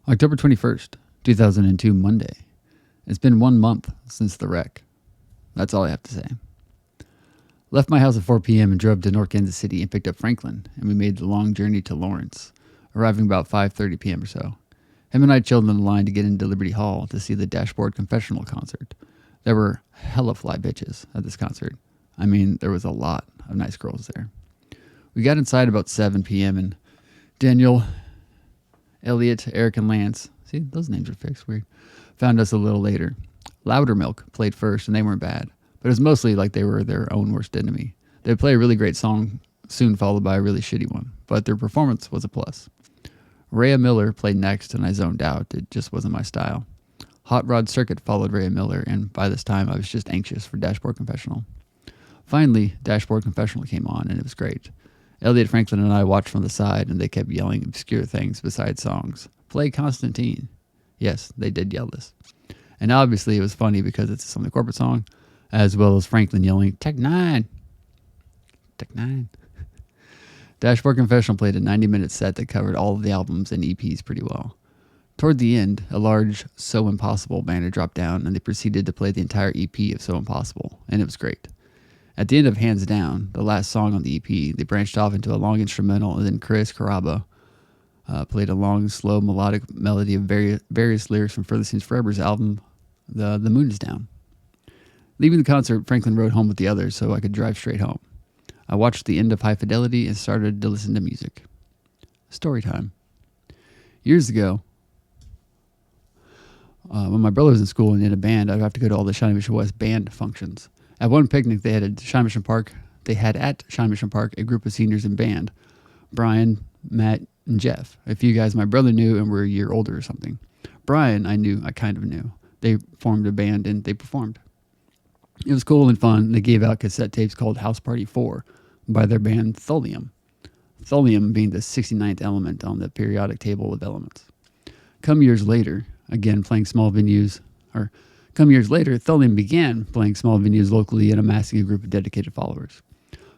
October 21st, 2002, Monday. It's been 1 month since the wreck. That's all I have to say. Left my house at 4 p.m. and drove to North Kansas City and picked up Franklin, and we made the long journey to Lawrence, arriving about 5:30 p.m. or so. Him and I chilled in the line to get into Liberty Hall to see the Dashboard Confessional concert. There were hella fly bitches at this concert. I mean, there was a lot of nice girls there. We got inside about 7 p.m. and Daniel, Elliot, Eric, and Lance, see, those names are fixed, weird, found us a little later. Loudermilk played first, and they weren't bad, but it was mostly like they were their own worst enemy. They would play a really great song, soon followed by a really shitty one, but their performance was a plus. Rhea Miller played next, and I zoned out. It just wasn't my style. Hot Rod Circuit followed Rhea Miller, and by this time I was just anxious for Dashboard Confessional. Finally, Dashboard Confessional came on, and it was great. Elliot, Franklin, and I watched from the side, and they kept yelling obscure things besides songs. Play Constantine. Yes, they did yell this. And obviously it was funny because it's some of the corporate song, as well as Franklin yelling, Tech 9. Tech 9. Dashboard Confessional played a 90-minute set that covered all of the albums and EPs pretty well. Toward the end, a large So Impossible banner dropped down, and they proceeded to play the entire EP of So Impossible, and it was great. At the end of Hands Down, the last song on the EP, they branched off into a long instrumental, and then Chris Carrabba played a long, slow, melodic melody of various lyrics from Further Seems Forever's album, The Moon Is Down. Leaving the concert, Franklin rode home with the others so I could drive straight home. I watched the end of High Fidelity and started to listen to music. Story time. Years ago, when my brother was in school and in a band, I'd have to go to all the Shawnee Mission West band functions. At one picnic they had at Shawnee Mission Park, a group of seniors in band. Brian, Matt, and Jeff. A few guys my brother knew and were a year older or something. Brian, I kind of knew. They formed a band and they performed. It was cool and fun. They gave out cassette tapes called House Party 4 by their band Thulium. Thulium being the 69th element on the periodic table of elements. Years later, Thulium began playing small venues locally and amassing a group of dedicated followers.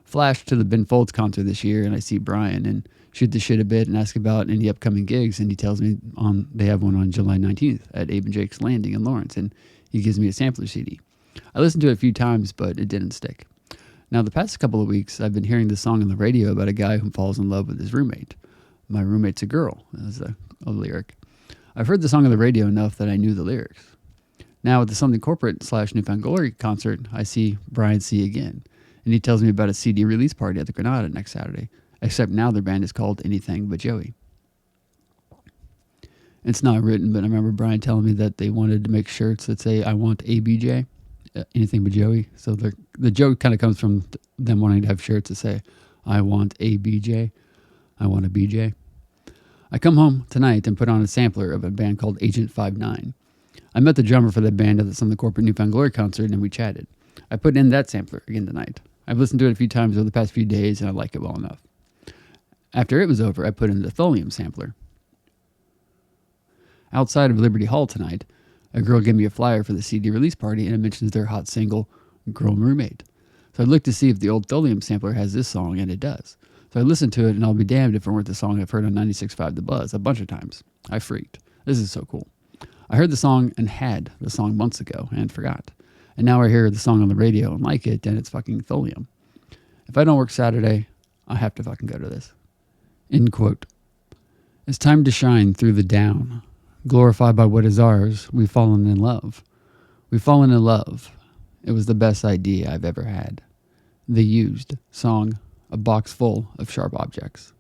Flash to the Ben Folds concert this year, and I see Brian and shoot the shit a bit and ask about any upcoming gigs, and he tells me they have one on July 19th at Abe and Jake's Landing in Lawrence, and he gives me a sampler CD. I listened to it a few times, but it didn't stick. Now, the past couple of weeks, I've been hearing this song on the radio about a guy who falls in love with his roommate. My roommate's a girl, is a lyric. I've heard the song on the radio enough that I knew the lyrics. Now, at the Something Corporate / Newfound Glory concert, I see Brian C. again, and he tells me about a CD release party at the Granada next Saturday, except now their band is called Anything But Joey. It's not written, but I remember Brian telling me that they wanted to make shirts that say, I want ABJ, Anything But Joey. So the joke kind of comes from them wanting to have shirts that say, I want ABJ, I want a BJ. I come home tonight and put on a sampler of a band called Agent 59. I met the drummer for that band at some of the corporate Newfound Glory concert, and we chatted. I put in that sampler again tonight. I've listened to it a few times over the past few days, and I like it well enough. After it was over, I put in the Thulium sampler. Outside of Liberty Hall tonight, a girl gave me a flyer for the CD release party, and it mentions their hot single, Girl Roommate. So I looked to see if the old Thulium sampler has this song, and it does. So I listened to it, and I'll be damned if it weren't the song I've heard on 96.5 The Buzz a bunch of times. I freaked. This is so cool. I heard the song and had the song months ago and forgot. And now I hear the song on the radio and like it, and it's fucking Thulium. If I don't work Saturday, I have to fucking go to this. End quote. It's time to shine through the down. Glorified by what is ours, we've fallen in love. We've fallen in love. It was the best idea I've ever had. The Used song, A Box Full of Sharp Objects.